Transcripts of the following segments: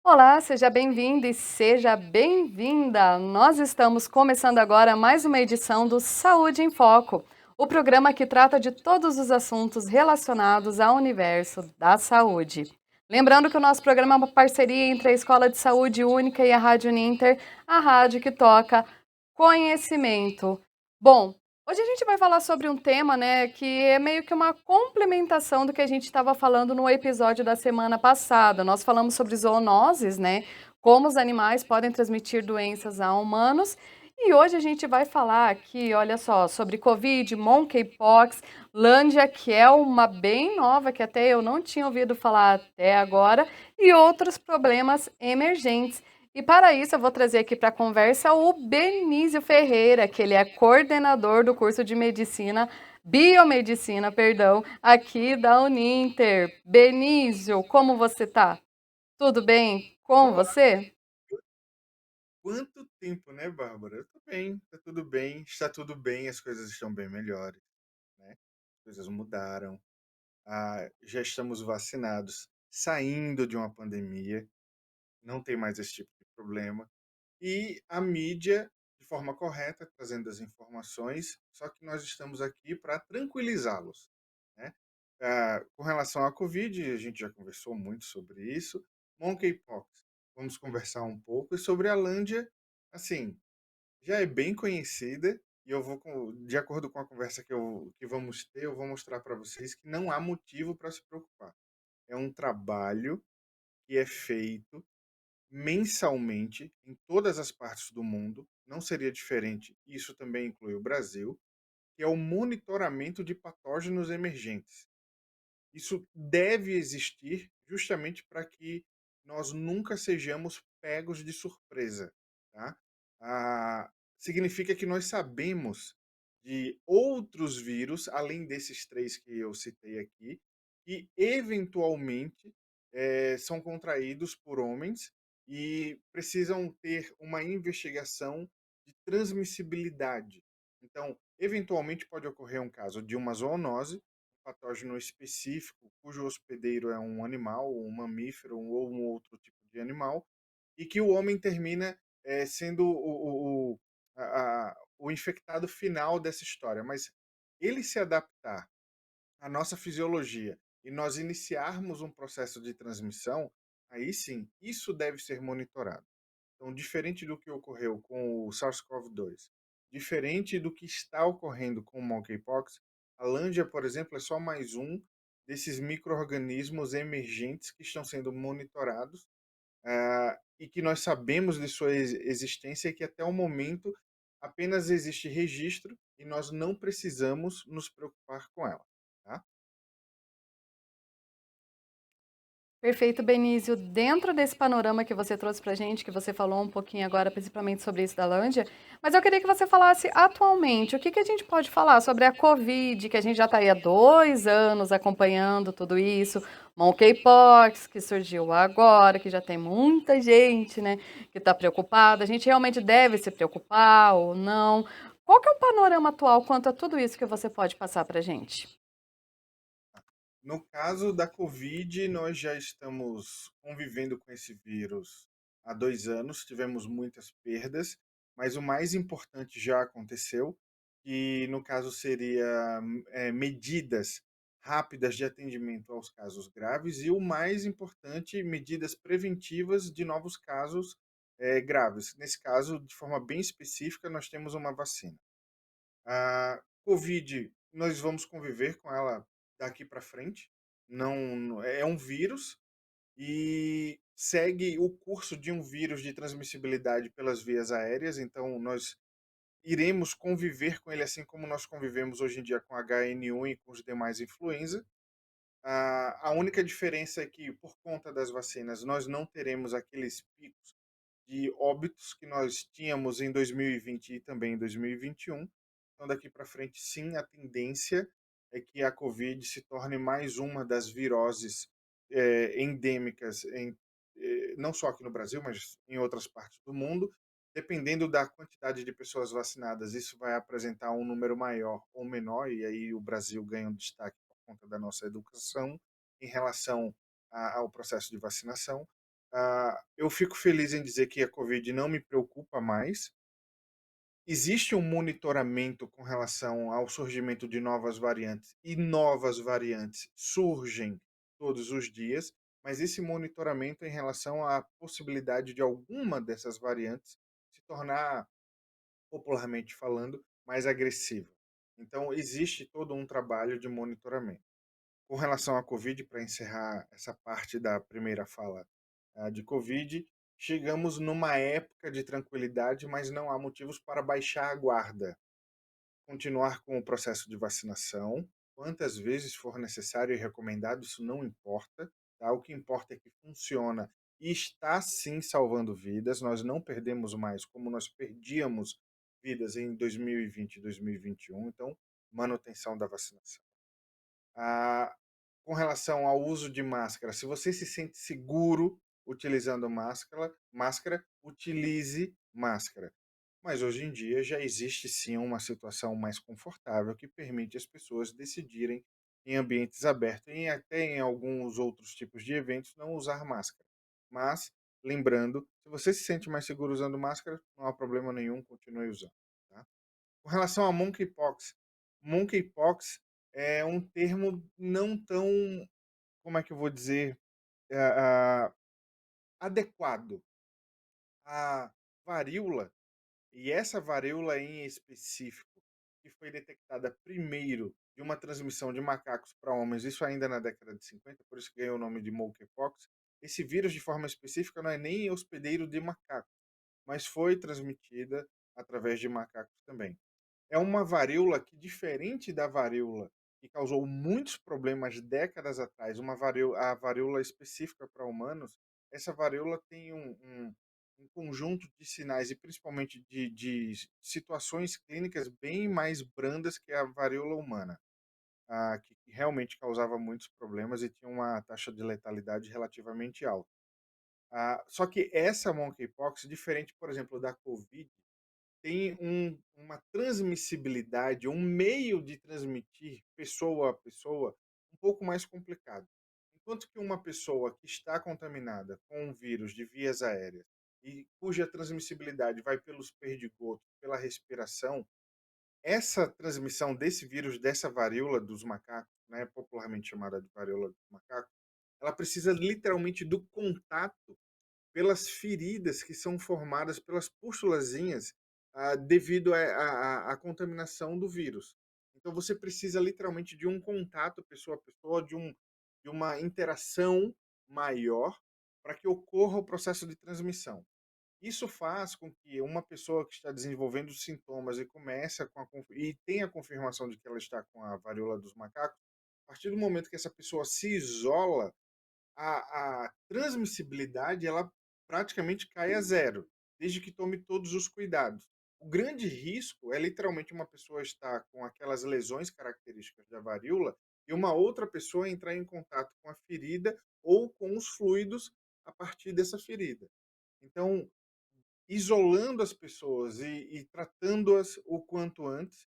Olá, seja bem-vindo e seja bem-vinda. Nós estamos começando agora mais uma edição do Saúde em Foco, o programa que trata de todos os assuntos relacionados ao universo da saúde. Lembrando que o nosso programa é uma parceria entre a Escola de Saúde Única e a Rádio Ninter, a rádio que toca conhecimento. Bom, hoje a gente vai falar sobre um tema, né, que é meio que uma complementação do que a gente estava falando no episódio da semana passada. Nós falamos sobre zoonoses, né, como os animais podem transmitir doenças a humanos. E hoje a gente vai falar aqui, olha só, sobre Covid, Monkeypox, Lândia, que é uma bem nova, que até eu não tinha ouvido falar até agora, e outros problemas emergentes. E para isso eu vou trazer aqui para a conversa o Benício Ferreira, que ele é coordenador do curso de medicina, biomedicina, perdão, aqui da Uninter. Benício, como você tá? Tudo bem com Olá, você? quanto tempo, né, Bárbara? Eu tô bem, tá tudo bem, está tudo bem, as coisas estão bem melhores, né? As coisas mudaram, já estamos vacinados, saindo de uma pandemia, não tem mais esse tipo de problema. E a mídia, de forma correta, trazendo as informações, só que nós estamos aqui para tranquilizá-los, né? Com relação à Covid, a gente já conversou muito sobre isso. Monkeypox, vamos conversar um pouco. E sobre a Lândia, assim, já é bem conhecida. E eu vou, de acordo com a conversa que vamos ter, eu vou mostrar para vocês que não há motivo para se preocupar. É um trabalho que é feito mensalmente em todas as partes do mundo, não seria diferente, isso também inclui o Brasil, que é o monitoramento de patógenos emergentes. Isso deve existir justamente para que nós nunca sejamos pegos de surpresa. Tá? Significa que nós sabemos de outros vírus, além desses três que eu citei aqui, que eventualmente são contraídos por homens e precisam ter uma investigação de transmissibilidade. Então, eventualmente pode ocorrer um caso de uma zoonose, patógeno específico, cujo hospedeiro é um animal, um mamífero ou um outro tipo de animal, e que o homem termina sendo o infectado final dessa história. Mas ele se adaptar à nossa fisiologia e nós iniciarmos um processo de transmissão, aí sim, isso deve ser monitorado. Então, diferente do que ocorreu com o SARS-CoV-2, diferente do que está ocorrendo com o monkeypox, a lândia, por exemplo, é só mais um desses micro-organismos emergentes que estão sendo monitorados e que nós sabemos de sua existência e que até o momento apenas existe registro e nós não precisamos nos preocupar com ela. Tá? Perfeito, Benício. Dentro desse panorama que você trouxe para a gente, que você falou um pouquinho agora, principalmente sobre isso da Lândia, mas eu queria que você falasse atualmente, o que que a gente pode falar sobre a Covid, que a gente já está aí há 2 anos acompanhando tudo isso, Monkeypox, que surgiu agora, que já tem muita gente, né, que está preocupada. A gente realmente deve se preocupar ou não? Qual que é o panorama atual quanto a tudo isso que você pode passar para a gente? No caso da Covid, nós já estamos convivendo com esse vírus há 2 anos, tivemos muitas perdas, mas o mais importante já aconteceu, que no caso seria medidas rápidas de atendimento aos casos graves e o mais importante, medidas preventivas de novos casos graves. Nesse caso, de forma bem específica, nós temos uma vacina. A Covid, nós vamos conviver com ela daqui para frente. Não é um vírus e segue o curso de um vírus de transmissibilidade pelas vias aéreas, então nós iremos conviver com ele assim como nós convivemos hoje em dia com HN1 e com os demais influenza. A única diferença é que, por conta das vacinas, nós não teremos aqueles picos de óbitos que nós tínhamos em 2020 e também em 2021. Então, daqui para frente, sim, a tendência é que a Covid se torne mais uma das viroses endêmicas, não só aqui no Brasil, mas em outras partes do mundo. Dependendo da quantidade de pessoas vacinadas, isso vai apresentar um número maior ou menor, e aí o Brasil ganha um destaque por conta da nossa educação em relação ao processo de vacinação. Eu fico feliz em dizer que a Covid não me preocupa mais. Existe um monitoramento com relação ao surgimento de novas variantes, e novas variantes surgem todos os dias, mas esse monitoramento em relação à possibilidade de alguma dessas variantes se tornar, popularmente falando, mais agressiva. Então, existe todo um trabalho de monitoramento. Com relação à Covid, para encerrar essa parte da primeira fala de Covid, chegamos numa época de tranquilidade, mas não há motivos para baixar a guarda. Continuar com o processo de vacinação, quantas vezes for necessário e recomendado, isso não importa. Tá? O que importa é que funciona e está sim salvando vidas. Nós não perdemos mais como nós perdíamos vidas em 2020 e 2021. Então, manutenção da vacinação. Ah, com relação ao uso de máscara, se você se sente seguro utilizando máscara, utilize máscara. Mas hoje em dia já existe sim uma situação mais confortável que permite as pessoas decidirem em ambientes abertos e até em alguns outros tipos de eventos não usar máscara. Mas, lembrando, se você se sente mais seguro usando máscara, não há problema nenhum, continue usando. Tá? Com relação a monkeypox é um termo não tão, como é que eu vou dizer, ah, adequado. A varíola, e essa varíola em específico, que foi detectada primeiro de uma transmissão de macacos para homens, isso ainda na década de 50, por isso que ganhou o nome de monkeypox. Esse vírus, de forma específica, não é nem hospedeiro de macaco, mas foi transmitida através de macacos também. É uma varíola que, diferente da varíola que causou muitos problemas décadas atrás, a varíola específica para humanos, essa varíola tem um conjunto de sinais e principalmente de situações clínicas bem mais brandas que a varíola humana, que realmente causava muitos problemas e tinha uma taxa de letalidade relativamente alta. Só que essa monkeypox, diferente, por exemplo, da Covid, tem uma transmissibilidade, um meio de transmitir pessoa a pessoa um pouco mais complicado. Enquanto que uma pessoa que está contaminada com um vírus de vias aéreas e cuja transmissibilidade vai pelos perdigotos, pela respiração, essa transmissão desse vírus, dessa varíola dos macacos, né, popularmente chamada de varíola dos macacos, ela precisa literalmente do contato pelas feridas que são formadas pelas pustulazinhas devido à contaminação do vírus. Então você precisa literalmente de um contato pessoa a pessoa, de uma interação maior para que ocorra o processo de transmissão. Isso faz com que uma pessoa que está desenvolvendo sintomas e e tem a confirmação de que ela está com a varíola dos macacos, a partir do momento que essa pessoa se isola, a transmissibilidade ela praticamente cai a zero, desde que tome todos os cuidados. O grande risco é literalmente uma pessoa estar com aquelas lesões características da varíola e uma outra pessoa entrar em contato com a ferida ou com os fluidos a partir dessa ferida. Então, isolando as pessoas e tratando-as o quanto antes,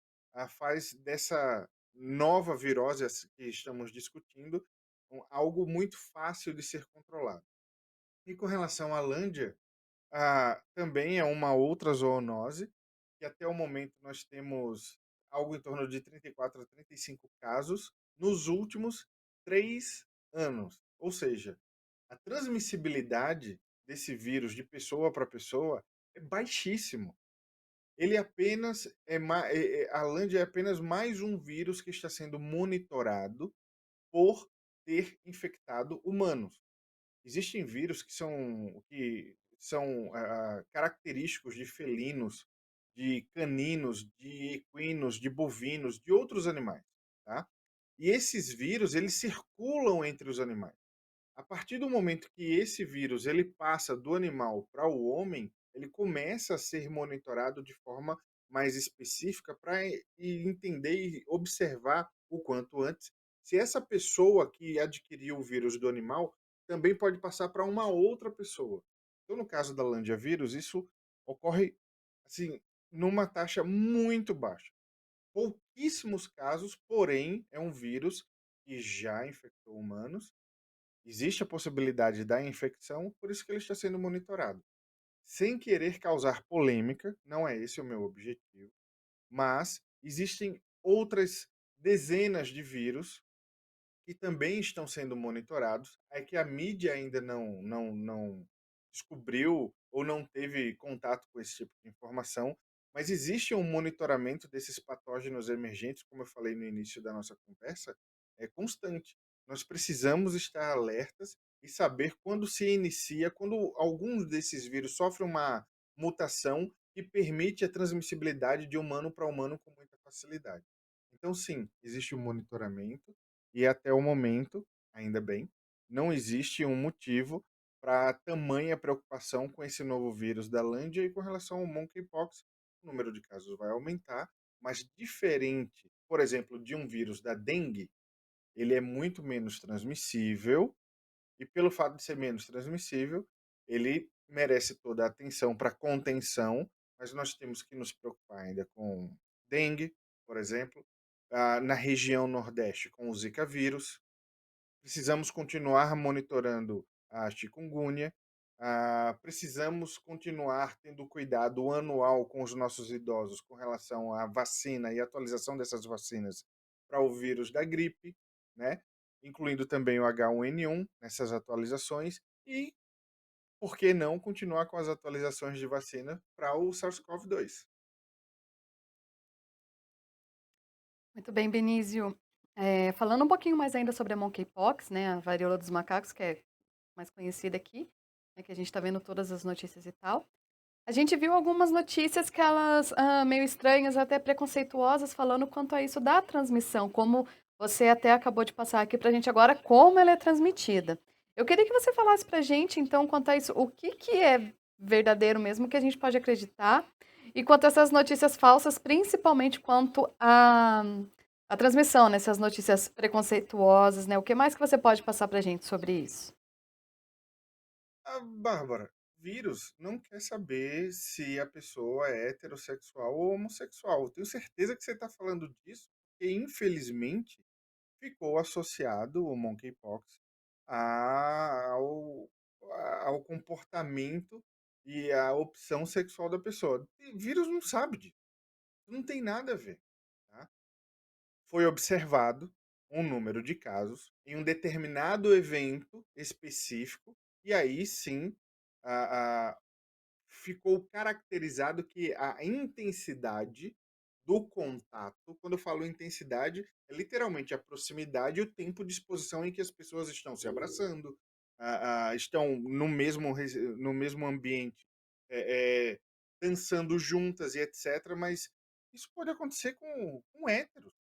faz dessa nova virose que estamos discutindo algo muito fácil de ser controlado. E com relação à Lândia, também é uma outra zoonose, que até o momento nós temos algo em torno de 34 a 35 casos nos últimos 3 anos. Ou seja, a transmissibilidade desse vírus de pessoa para pessoa é baixíssimo. Ele apenas a Lândia é apenas mais um vírus que está sendo monitorado por ter infectado humanos. Existem vírus que são característicos de felinos, de caninos, de equinos, de bovinos, de outros animais, tá? E esses vírus, eles circulam entre os animais. A partir do momento que esse vírus ele passa do animal para o homem, ele começa a ser monitorado de forma mais específica para entender e observar o quanto antes se essa pessoa que adquiriu o vírus do animal também pode passar para uma outra pessoa. Então, no caso da Lândia vírus, isso ocorre assim numa taxa muito baixa. Pouquíssimos casos, porém, é um vírus que já infectou humanos existe a possibilidade da infecção, por isso que ele está sendo monitorado. Sem querer causar polêmica, não é esse o meu objetivo, mas existem outras dezenas de vírus que também estão sendo monitorados, é que a mídia ainda não descobriu ou não teve contato com esse tipo de informação, mas existe um monitoramento desses patógenos emergentes, como eu falei no início da nossa conversa, é constante. Nós precisamos estar alertas e saber quando se inicia, quando alguns desses vírus sofrem uma mutação que permite a transmissibilidade de humano para humano com muita facilidade. Então, sim, existe um monitoramento e até o momento, ainda bem, não existe um motivo para tamanha preocupação com esse novo vírus da Lândia e com relação ao monkeypox. O número de casos vai aumentar, mas diferente, por exemplo, de um vírus da dengue, ele é muito menos transmissível e pelo fato de ser menos transmissível, ele merece toda a atenção para contenção, mas nós temos que nos preocupar ainda com dengue, por exemplo, na região Nordeste com o Zika vírus. Precisamos continuar monitorando a chikungunya. Precisamos continuar tendo cuidado anual com os nossos idosos com relação à vacina e atualização dessas vacinas para o vírus da gripe, né? Incluindo também o H1N1 nessas atualizações e, por que não, continuar com as atualizações de vacina para o SARS-CoV-2. Muito bem, Benício. Falando um pouquinho mais ainda sobre a monkeypox, né, a varíola dos macacos, que é mais conhecida aqui, né, que a gente está vendo todas as notícias e tal. A gente viu algumas notícias que elas meio estranhas, até preconceituosas, falando quanto a isso da transmissão, como você até acabou de passar aqui para a gente agora, como ela é transmitida. Eu queria que você falasse para a gente, então, quanto a isso, o que, que é verdadeiro mesmo, que a gente pode acreditar, e quanto a essas notícias falsas, principalmente quanto a transmissão, né, essas notícias preconceituosas, né? O que mais que você pode passar para a gente sobre isso? Bárbara, vírus não quer saber se a pessoa é heterossexual ou homossexual. Eu tenho certeza que você está falando disso, porque infelizmente ficou associado o monkeypox ao, ao comportamento e à opção sexual da pessoa. E vírus não sabe disso, não tem nada a ver. Tá? Foi observado um número de casos em um determinado evento específico, e aí sim a, ficou caracterizado que a intensidade do contato, quando eu falo intensidade, é literalmente a proximidade e o tempo de exposição em que as pessoas estão se abraçando, estão no mesmo ambiente, é, é, dançando juntas e etc. Mas isso pode acontecer com héteros.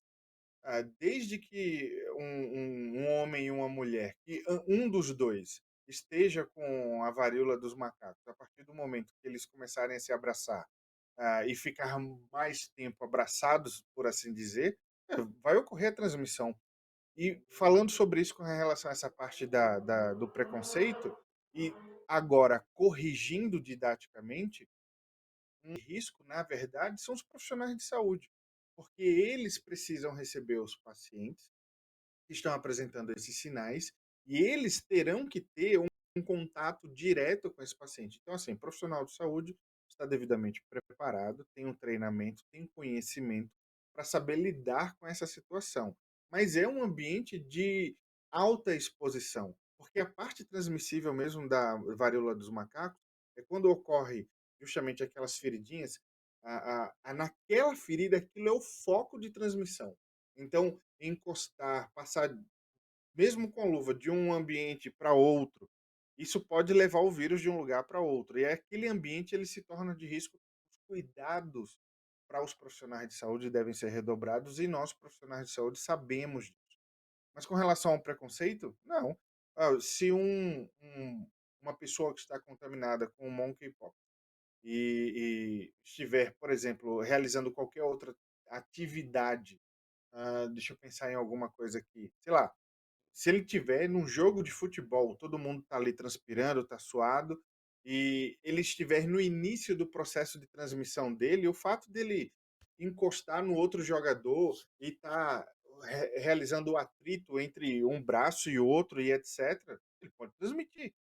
Desde que um homem e uma mulher, que um dos dois esteja com a varíola dos macacos, a partir do momento que eles começarem a se abraçar e ficar mais tempo abraçados, por assim dizer, vai ocorrer a transmissão. E falando sobre isso com relação a essa parte do preconceito, e agora corrigindo didaticamente, um risco, na verdade, são os profissionais de saúde, porque eles precisam receber os pacientes que estão apresentando esses sinais e eles terão que ter um contato direto com esse paciente. Então, assim, profissional de saúde está devidamente preparado, tem um treinamento, tem conhecimento para saber lidar com essa situação. Mas é um ambiente de alta exposição, porque a parte transmissível mesmo da varíola dos macacos é quando ocorre justamente aquelas feridinhas, naquela ferida aquilo é o foco de transmissão. Então, encostar, passar, mesmo com a luva, de um ambiente para outro, isso pode levar o vírus de um lugar para outro. E aquele ambiente ele se torna de risco. Os cuidados para os profissionais de saúde devem ser redobrados e nós, profissionais de saúde, sabemos disso. Mas com relação ao preconceito, não. Se uma pessoa que está contaminada com o monkeypox e estiver, por exemplo, realizando qualquer outra atividade, deixa eu pensar em alguma coisa aqui. Sei lá, se ele tiver num jogo de futebol, todo mundo tá ali transpirando, tá suado, e ele estiver no início do processo de transmissão dele, o fato dele encostar no outro jogador e tá realizando o atrito entre um braço e outro e etc, ele transmitir.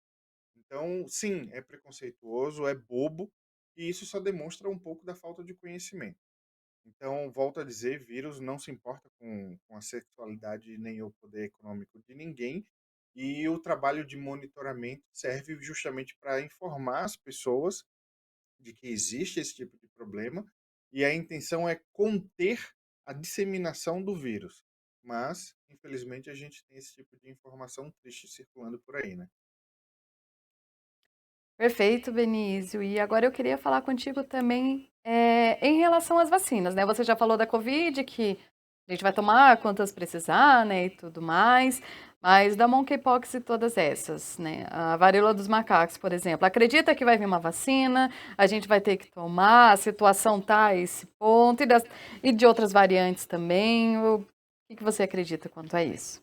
Então, sim, é preconceituoso, é bobo, e isso só demonstra um pouco da falta de conhecimento. Então, volto a dizer, vírus não se importa com a sexualidade nem o poder econômico de ninguém, e o trabalho de monitoramento serve justamente para informar as pessoas de que existe esse tipo de problema, e a intenção é conter a disseminação do vírus. Mas, infelizmente, a gente tem esse tipo de informação triste circulando por aí, né? Perfeito, Benício. E agora eu queria falar contigo também em relação às vacinas, né? Você já falou da Covid, que a gente vai tomar quantas precisar, né, e tudo mais, mas da monkeypox e todas essas, né? A varíola dos macacos, por exemplo. Acredita que vai vir uma vacina, a gente vai ter que tomar, a situação tá a esse ponto, e de outras variantes também. O que que você acredita quanto a isso?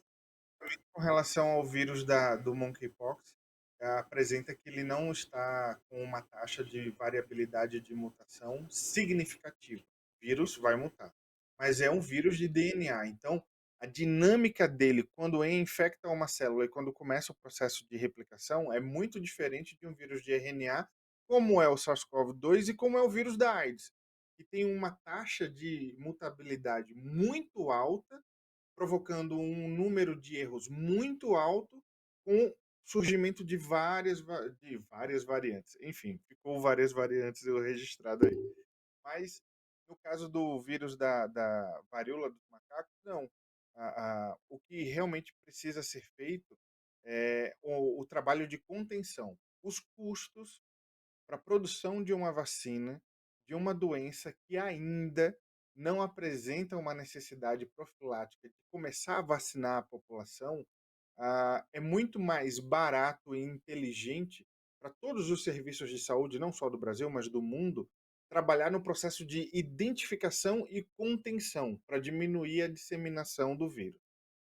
Com relação ao vírus do monkeypox, apresenta que ele não está com uma taxa de variabilidade de mutação significativa. O vírus vai mutar, mas é um vírus de DNA. Então, a dinâmica dele, quando infecta uma célula e quando começa o processo de replicação, é muito diferente de um vírus de RNA, como é o SARS-CoV-2 e como é o vírus da AIDS, que tem uma taxa de mutabilidade muito alta, provocando um número de erros muito alto, com surgimento de várias variantes. Enfim, ficou várias variantes registrado aí. Mas no caso do vírus da varíola dos macacos, não. O que realmente precisa ser feito é o trabalho de contenção. Os custos para a produção de uma vacina de uma doença que ainda não apresenta uma necessidade profilática de começar a vacinar a população, é muito mais barato e inteligente para todos os serviços de saúde, não só do Brasil, mas do mundo, trabalhar no processo de identificação e contenção para diminuir a disseminação do vírus.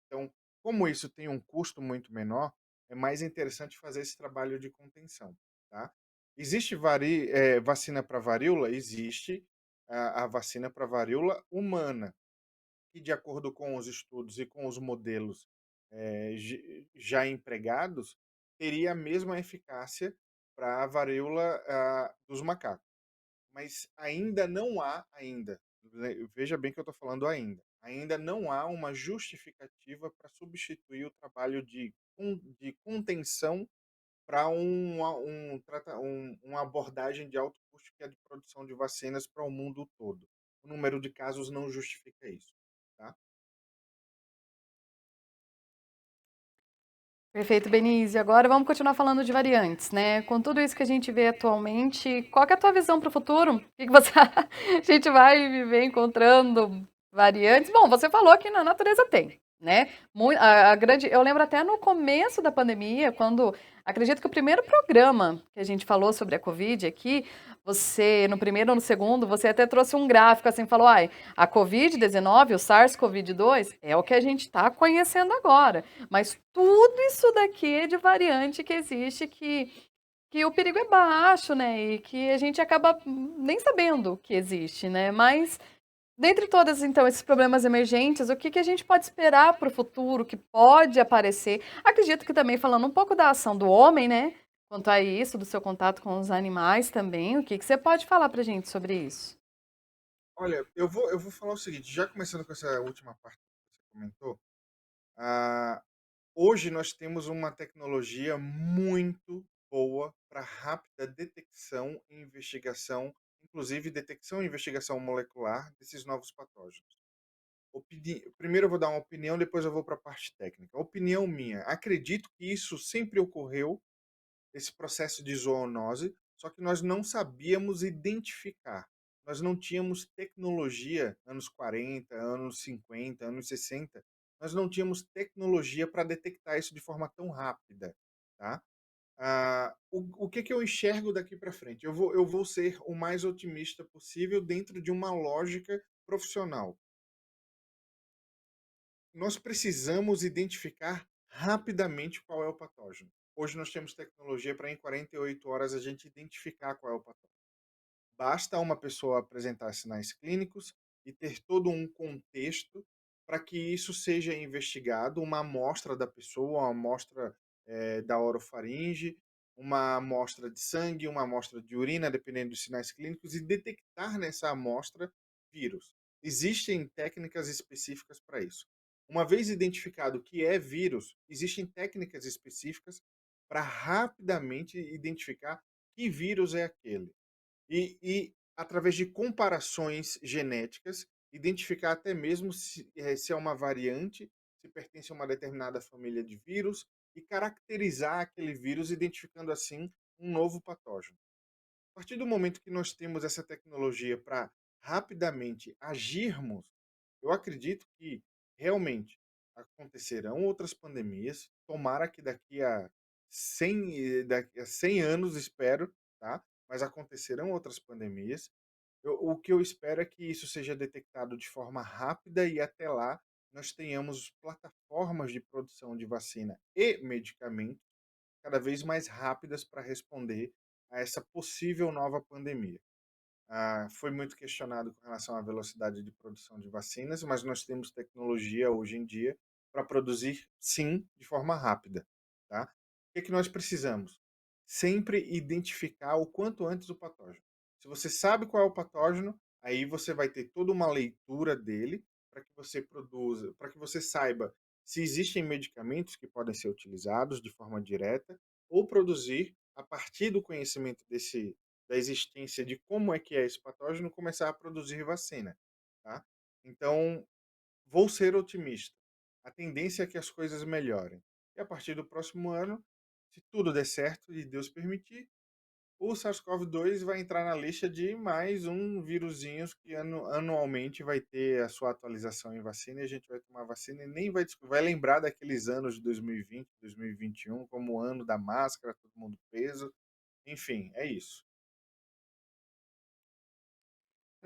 Então, como isso tem um custo muito menor, é mais interessante fazer esse trabalho de contenção, tá? Existe vacina para varíola? Existe a vacina para varíola humana, que de acordo com os estudos e com os modelos já empregados, teria a mesma eficácia para a varíola dos macacos, mas ainda não há veja bem que eu estou falando ainda não há uma justificativa para substituir o trabalho de contenção para uma abordagem de alto custo que é a de produção de vacinas para o mundo todo. O número de casos não justifica isso, tá? Perfeito, Benício. Agora vamos continuar falando de variantes, né? Com tudo isso que a gente vê atualmente, qual que é a tua visão para o futuro? O que que você a gente vai viver encontrando variantes? Bom, você falou que na natureza tem, né? A grande, eu lembro até no começo da pandemia, quando acredito que o primeiro programa que a gente falou sobre a Covid aqui, você no primeiro ou no segundo, você até trouxe um gráfico assim, falou, ai, a Covid-19, o SARS-CoV-2 é o que a gente está conhecendo agora. Mas tudo isso daqui é de variante que existe, que o perigo é baixo, né? E que a gente acaba nem sabendo que existe, né? Mas, dentre todos, então, esses problemas emergentes, o que que a gente pode esperar para o futuro, que pode aparecer? Acredito que também falando um pouco da ação do homem, né? Quanto a isso, do seu contato com os animais também, o que que você pode falar pra gente sobre isso? Olha, eu vou falar o seguinte, já começando com essa última parte que você comentou, ah, hoje nós temos uma tecnologia muito boa para rápida detecção e investigação, inclusive detecção e investigação molecular desses novos patógenos. Primeiro eu vou dar uma opinião, depois eu vou para a parte técnica. Opinião minha, acredito que isso sempre ocorreu, esse processo de zoonose, só que nós não sabíamos identificar. Nós não tínhamos tecnologia, anos 40, anos 50, anos 60, nós não tínhamos tecnologia para detectar isso de forma tão rápida, tá? O que, que eu enxergo daqui para frente? Eu vou ser o mais otimista possível dentro de uma lógica profissional. Nós precisamos identificar rapidamente qual é o patógeno. Hoje nós temos tecnologia para em 48 horas a gente identificar qual é o patógeno. Basta uma pessoa apresentar sinais clínicos e ter todo um contexto para que isso seja investigado, uma amostra da pessoa, uma amostra da orofaringe, uma amostra de sangue, uma amostra de urina, dependendo dos sinais clínicos, e detectar nessa amostra vírus. Existem técnicas específicas para isso. Uma vez identificado que é vírus, existem técnicas específicas para rapidamente identificar que vírus é aquele. E através de comparações genéticas, identificar até mesmo se é uma variante, se pertence a uma determinada família de vírus, e caracterizar aquele vírus, identificando assim um novo patógeno. A partir do momento que nós temos essa tecnologia para rapidamente agirmos, eu acredito que realmente acontecerão outras pandemias. Tomara que daqui a 100 anos, espero, tá? Mas acontecerão outras pandemias. O que eu espero é que isso seja detectado de forma rápida e até lá nós tenhamos plataformas de produção de vacina e medicamentos cada vez mais rápidas para responder a essa possível nova pandemia. Foi muito questionado com relação à velocidade de produção de vacinas, mas nós temos tecnologia hoje em dia para produzir, sim, de forma rápida. Tá? O que, é que nós precisamos? Sempre identificar o quanto antes o patógeno. Se você sabe qual é o patógeno, aí você vai ter toda uma leitura dele para que você produza, para que você saiba se existem medicamentos que podem ser utilizados de forma direta ou produzir a partir do conhecimento da existência de como é que é esse patógeno, começar a produzir vacina, tá? Então, vou ser otimista. A tendência é que as coisas melhorem. E a partir do próximo ano, se tudo der certo e Deus permitir, o SARS-CoV-2 vai entrar na lista de mais um vírusinho que anualmente vai ter a sua atualização em vacina e a gente vai tomar vacina e nem vai lembrar daqueles anos de 2020, 2021 como o ano da máscara, todo mundo preso. Enfim, é isso.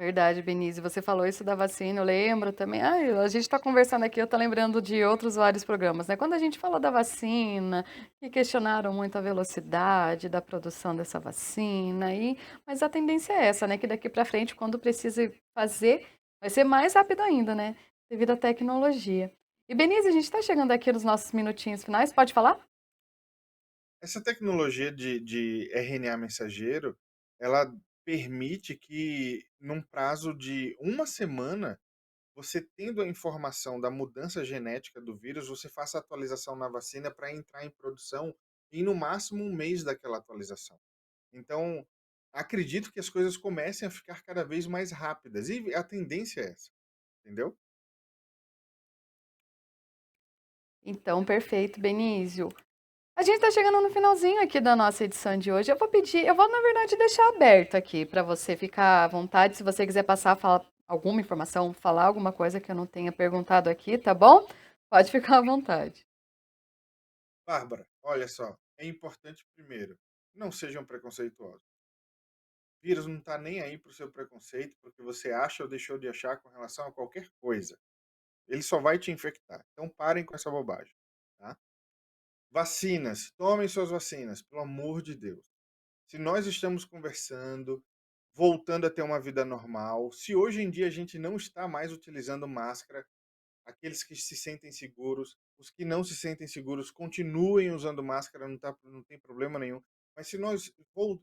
Verdade, Benício. Você falou isso da vacina, eu lembro também. Ai, a gente está conversando aqui, eu estou lembrando de outros vários programas, né? Quando a gente falou da vacina, que questionaram muito a velocidade da produção dessa vacina, mas a tendência é essa, né? Que daqui para frente, quando precisa fazer, vai ser mais rápido ainda, né? Devido à tecnologia. E, Benício, a gente está chegando aqui nos nossos minutinhos finais, pode falar? Essa tecnologia de RNA mensageiro, ela permite que, num prazo de uma semana, você tendo a informação da mudança genética do vírus, você faça a atualização na vacina para entrar em produção em no máximo um mês daquela atualização. Então, acredito que as coisas comecem a ficar cada vez mais rápidas. E a tendência é essa, entendeu? Então, perfeito, Benício. A gente está chegando no finalzinho aqui da nossa edição de hoje. Eu vou, na verdade, deixar aberto aqui para você ficar à vontade. Se você quiser passar, falar alguma informação, falar alguma coisa que eu não tenha perguntado aqui, tá bom? Pode ficar à vontade. Bárbara, olha só, é importante primeiro, não sejam preconceituosos. O vírus não está nem aí para o seu preconceito, porque você acha ou deixou de achar com relação a qualquer coisa. Ele só vai te infectar. Então parem com essa bobagem. Tá? Vacinas, tomem suas vacinas, pelo amor de Deus. Se nós estamos conversando, voltando a ter uma vida normal, se hoje em dia a gente não está mais utilizando máscara, aqueles que se sentem seguros, os que não se sentem seguros continuem usando máscara, não tem problema nenhum. Mas se nós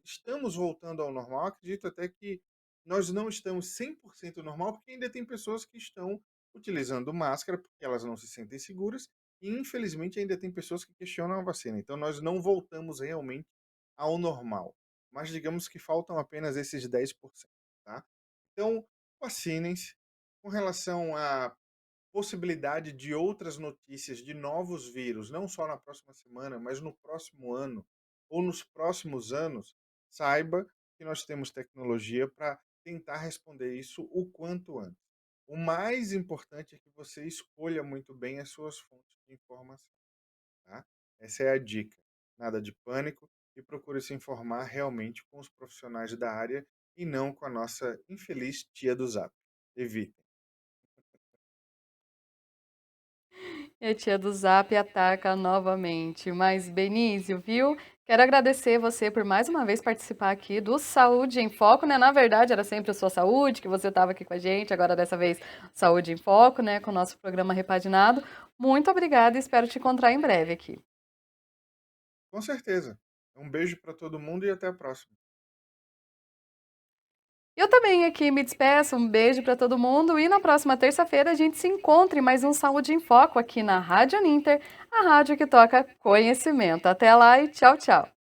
estamos voltando ao normal, acredito até que nós não estamos 100% normal, porque ainda tem pessoas que estão utilizando máscara porque elas não se sentem seguras, e infelizmente ainda tem pessoas que questionam a vacina. Então nós não voltamos realmente ao normal. Mas digamos que faltam apenas esses 10%. Tá? Então, vacinem-se. Com relação a possibilidade de outras notícias de novos vírus, não só na próxima semana, mas no próximo ano ou nos próximos anos, saiba que nós temos tecnologia para tentar responder isso o quanto antes. O mais importante é que você escolha muito bem as suas fontes de informação. Tá? Essa é a dica. Nada de pânico e procure se informar realmente com os profissionais da área e não com a nossa infeliz tia do Zap. Evite. E a tia do Zap ataca novamente. Mas, Benício, viu? Quero agradecer você por mais uma vez participar aqui do Saúde em Foco, né? Na verdade, era sempre a sua saúde, que você estava aqui com a gente, agora dessa vez Saúde em Foco, né? Com o nosso programa repaginado. Muito obrigada e espero te encontrar em breve aqui. Com certeza. Um beijo para todo mundo e até a próxima. Eu também aqui me despeço, um beijo para todo mundo e na próxima terça-feira a gente se encontra em mais um Saúde em Foco aqui na Rádio Ninter, a rádio que toca conhecimento. Até lá e tchau, tchau.